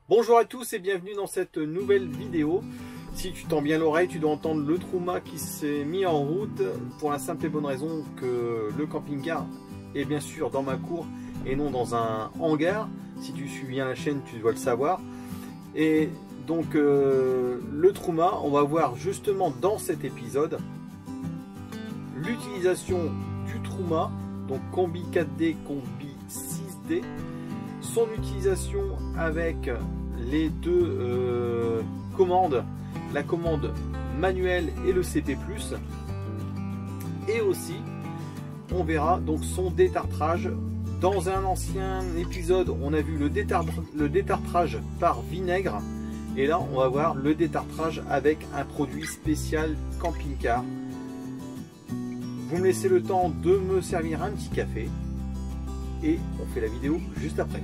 Bonjour à tous et bienvenue dans cette nouvelle vidéo. Si tu tends bien l'oreille, tu dois entendre le Truma qui s'est mis en route pour la simple et bonne raison que le camping-car est bien sûr dans ma cour et non dans un hangar. Si tu suis bien la chaîne, tu dois le savoir. Et donc le Truma, on va voir justement dans cet épisode l'utilisation du Truma, donc combi 4D, combi 6D, son utilisation avec les deux commandes, la commande manuelle et le CP+, et aussi on verra donc son détartrage. Dans un ancien épisode on a vu le détartrage par vinaigre, et là on va voir le détartrage avec un produit spécial camping-car. Vous me laissez le temps de me servir un petit café et on fait la vidéo juste après.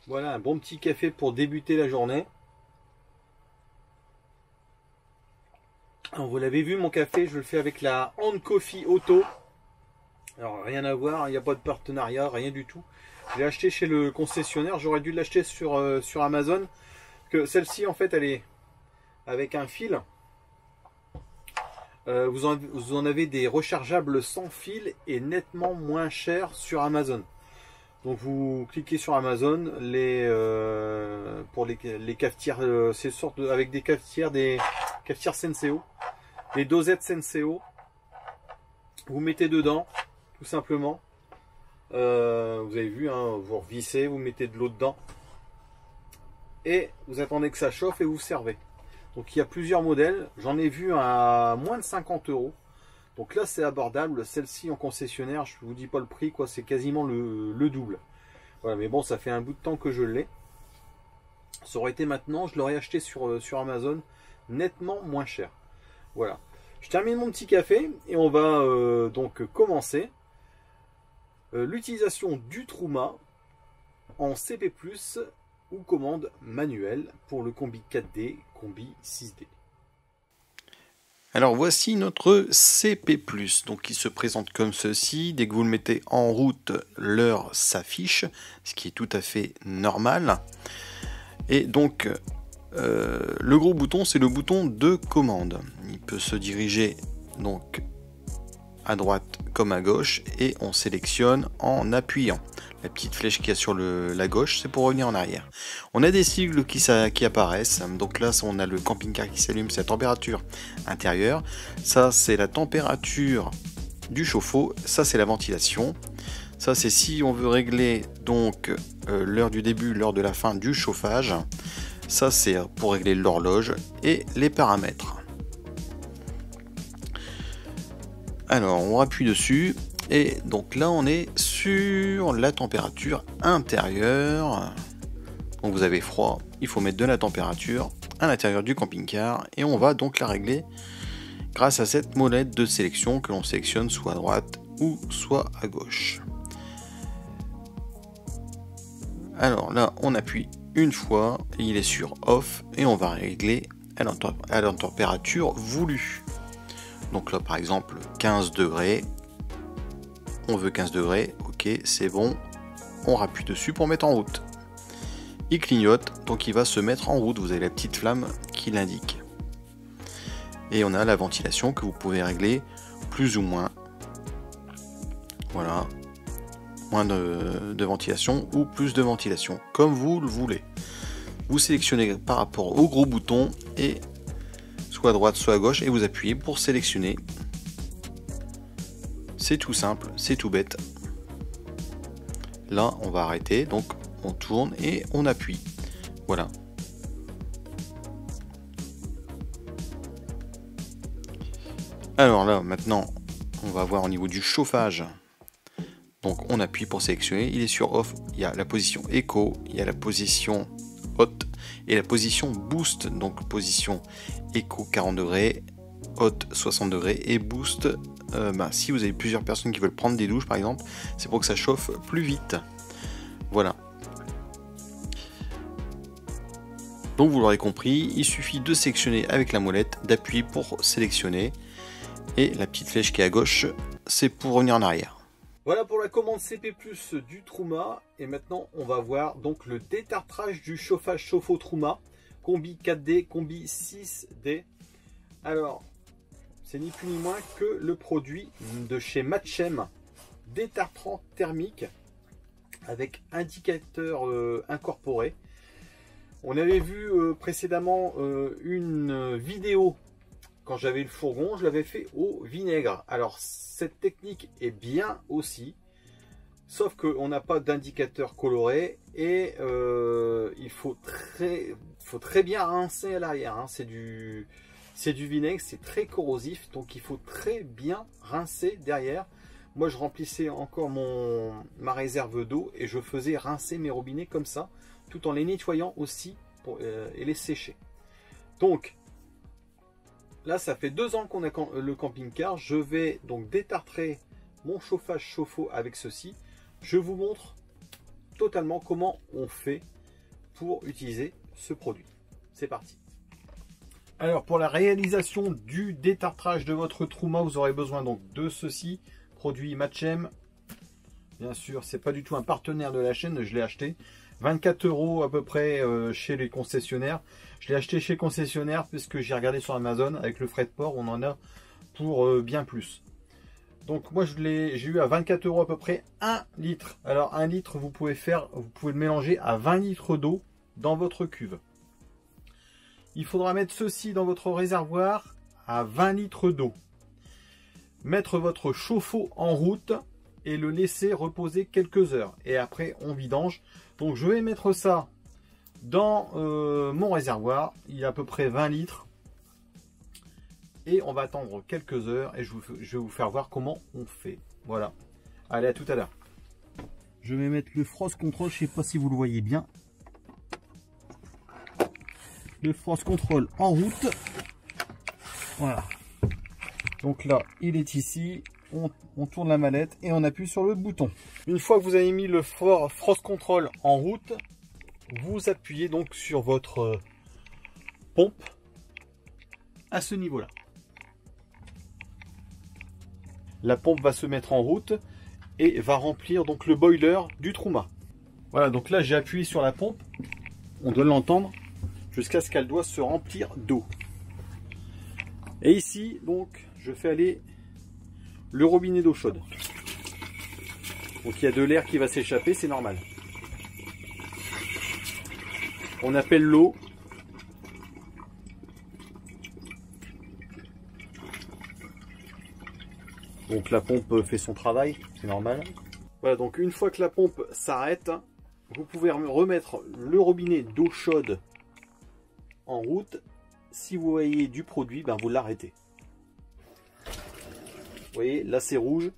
Voilà un bon petit café pour débuter la journée. Alors vous l'avez vu, mon café, je le fais avec la Hand Coffee Auto. Alors rien à voir, il n'y a pas de partenariat, rien du tout. Je l'ai acheté chez le concessionnaire, j'aurais dû l'acheter sur Amazon. Que celle-ci en fait elle est avec un fil. Vous en avez des rechargeables sans fil et nettement moins cher sur Amazon. Donc vous cliquez sur Amazon, pour les cafetières, c'est sorte avec des cafetières Senseo, des dosettes Senseo. Vous mettez dedans, tout simplement. Vous avez vu, hein, vous revissez, vous mettez de l'eau dedans et vous attendez que ça chauffe et vous servez. Donc il y a plusieurs modèles, j'en ai vu à moins de 50 €. Donc là c'est abordable, celle-ci en concessionnaire, je vous dis pas le prix, quoi, c'est quasiment le double. Voilà, mais bon, ça fait un bout de temps que je l'ai. Ça aurait été maintenant, je l'aurais acheté sur Amazon nettement moins cher. Voilà, je termine mon petit café et on va donc commencer l'utilisation du Truma en CP+, ou commande manuelle pour le combi 4D, combi 6D. Alors voici notre CP+, donc qui se présente comme ceci. Dès que vous le mettez en route, l'heure s'affiche, ce qui est tout à fait normal. Et donc le gros bouton, c'est le bouton de commande. Il peut se diriger donc à droite comme à gauche et on sélectionne en appuyant. La petite flèche qu'il y a sur la gauche, c'est pour revenir en arrière. On a des sigles qui apparaissent. Donc là, on a le camping-car qui s'allume, c'est la température intérieure. Ça, c'est la température du chauffe-eau. Ça, c'est la ventilation. Ça, c'est si on veut régler donc l'heure du début, l'heure de la fin du chauffage. Ça, c'est pour régler l'horloge et les paramètres. Alors, on appuie dessus. Et donc là on est sur la température intérieure. Donc vous avez froid, il faut mettre de la température à l'intérieur du camping-car et on va donc la régler grâce à cette molette de sélection que l'on sélectionne soit à droite ou soit à gauche. Alors là on appuie une fois, il est sur off et on va régler à la température voulue. Donc là par exemple 15 degrés. On veut 15 degrés, ok, c'est bon. On rappuie dessus pour mettre en route. Il clignote, donc il va se mettre en route. Vous avez la petite flamme qui l'indique. Et on a la ventilation que vous pouvez régler plus ou moins. Voilà. moins de ventilation ou plus de ventilation, comme vous le voulez. Vous sélectionnez par rapport au gros bouton et soit à droite soit à gauche et vous appuyez pour sélectionner. C'est tout simple, c'est tout bête. Là on va arrêter, donc on tourne et on appuie. Voilà. Alors là maintenant on va voir au niveau du chauffage. Donc on appuie pour sélectionner, il est sur off, il y a la position éco, il y a la position haute et la position boost. Donc position éco 40 degrés, haute 60 degrés et boost, si vous avez plusieurs personnes qui veulent prendre des douches par exemple, c'est pour que ça chauffe plus vite. Voilà. Donc vous l'aurez compris, il suffit de sélectionner avec la molette, d'appuyer pour sélectionner et la petite flèche qui est à gauche, c'est pour revenir en arrière. Voilà pour la commande CP+ du Truma. Et maintenant, on va voir donc le détartrage du chauffage chauffe-eau Truma. Combi 4D, combi 6D. Alors, c'est ni plus ni moins que le produit de chez Matchem. Détartrant thermique avec indicateur incorporé. On avait vu précédemment une vidéo. Quand j'avais le fourgon, je l'avais fait au vinaigre. Alors, cette technique est bien aussi, sauf qu'on n'a pas d'indicateur coloré et il faut très bien rincer à l'arrière. Hein. C'est du vinaigre, c'est très corrosif, donc il faut très bien rincer derrière. Moi, je remplissais encore ma réserve d'eau et je faisais rincer mes robinets comme ça, tout en les nettoyant aussi et les sécher. Donc, là, ça fait 2 ans qu'on a le camping-car. Je vais donc détartrer mon chauffage chauffe-eau avec ceci. Je vous montre totalement comment on fait pour utiliser ce produit. C'est parti. Alors, pour la réalisation du détartrage de votre Truma, vous aurez besoin donc de ceci. Produit Matchem. Bien sûr, c'est pas du tout un partenaire de la chaîne. Je l'ai acheté 24 € à peu près chez les concessionnaires. Je l'ai acheté chez concessionnaire puisque j'ai regardé sur Amazon avec le frais de port, on en a pour bien plus. Donc moi j'ai eu à 24 € à peu près 1 litre. Alors 1 litre, vous pouvez le mélanger à 20 litres d'eau dans votre cuve. Il faudra mettre ceci dans votre réservoir à 20 litres d'eau. Mettre votre chauffe-eau en route et le laisser reposer quelques heures. Et après on vidange. Donc je vais mettre ça dans mon réservoir. Il y a à peu près 20 litres. Et on va attendre quelques heures et je vais vous faire voir comment on fait. Voilà. Allez, à tout à l'heure. Je vais mettre le Frost Control. Je ne sais pas si vous le voyez bien. Le Frost Control en route. Voilà. Donc là, il est ici. On tourne la manette et on appuie sur le bouton. Une fois que vous avez mis le Frost Control en route, vous appuyez donc sur votre pompe à ce niveau-là. La pompe va se mettre en route et va remplir donc le boiler du Truma. Voilà, donc là j'ai appuyé sur la pompe. On doit l'entendre jusqu'à ce qu'elle doit se remplir d'eau. Et ici, donc, je fais aller le robinet d'eau chaude. Donc il y a de l'air qui va s'échapper, c'est normal. On appelle l'eau. Donc la pompe fait son travail, c'est normal. Voilà, donc une fois que la pompe s'arrête, vous pouvez remettre le robinet d'eau chaude en route. Si vous voyez du produit, ben vous l'arrêtez. Vous voyez, là c'est rouge,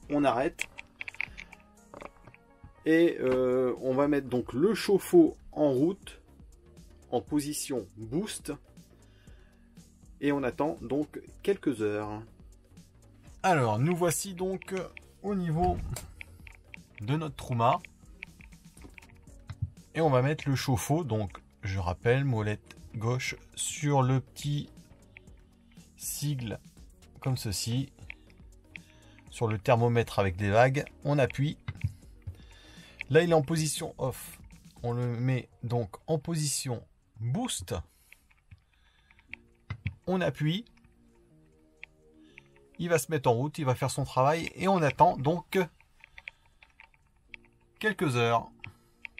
on arrête. Et on va mettre donc le chauffe-eau en route, en position boost. Et on attend donc quelques heures. Alors, nous voici donc au niveau de notre Truma. Et on va mettre le chauffe-eau, donc je rappelle, molette gauche sur le petit sigle comme ceci. Sur le thermomètre avec des vagues, on appuie. Là, il est en position off. On le met donc en position boost. On appuie. Il va se mettre en route, il va faire son travail et on attend donc quelques heures.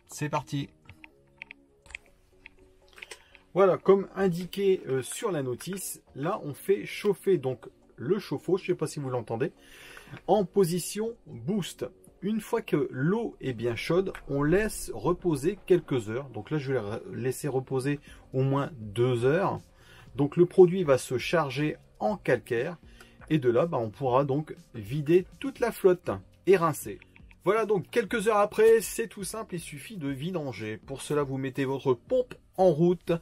C'est parti. Voilà, comme indiqué sur la notice, là on fait chauffer donc le chauffe-eau, je ne sais pas si vous l'entendez, en position boost. Une fois que l'eau est bien chaude, on laisse reposer quelques heures. Donc là je vais la laisser reposer au moins 2 heures. Donc le produit va se charger en calcaire et de là on pourra donc vider toute la flotte et rincer. Voilà, donc quelques heures après, c'est tout simple, il suffit de vidanger. Pour cela, vous mettez votre pompe en route,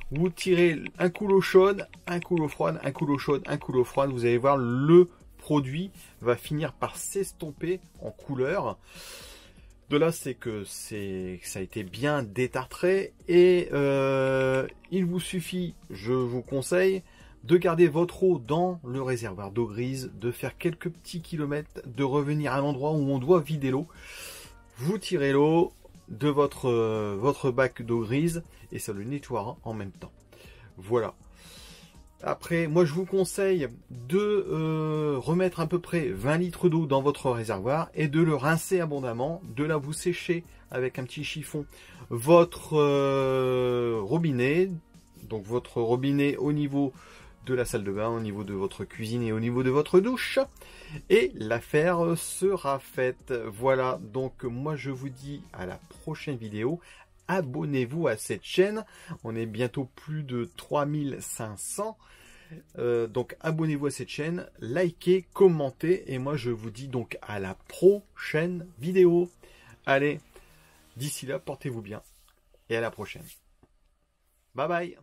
vous tirez un coup l'eau chaude, un coup l'eau froide, un coup l'eau chaude, un coup l'eau froide. Vous allez voir, le produit va finir par s'estomper en couleur. De là, c'est que ça a été bien détartré et il vous suffit, je vous conseille, de garder votre eau dans le réservoir d'eau grise, de faire quelques petits kilomètres, de revenir à l'endroit où on doit vider l'eau. Vous tirez l'eau de votre bac d'eau grise et ça le nettoiera en même temps. Voilà. Après, moi je vous conseille de remettre à peu près 20 litres d'eau dans votre réservoir et de le rincer abondamment. De là, vous séchez avec un petit chiffon votre robinet. Donc votre robinet au niveau de la salle de bain, au niveau de votre cuisine et au niveau de votre douche. Et l'affaire sera faite. Voilà, donc moi je vous dis à la prochaine vidéo. Abonnez-vous à cette chaîne. On est bientôt plus de 3500. Donc abonnez-vous à cette chaîne, likez, commentez. Et moi je vous dis donc à la prochaine vidéo. Allez, d'ici là, portez-vous bien. Et à la prochaine. Bye bye.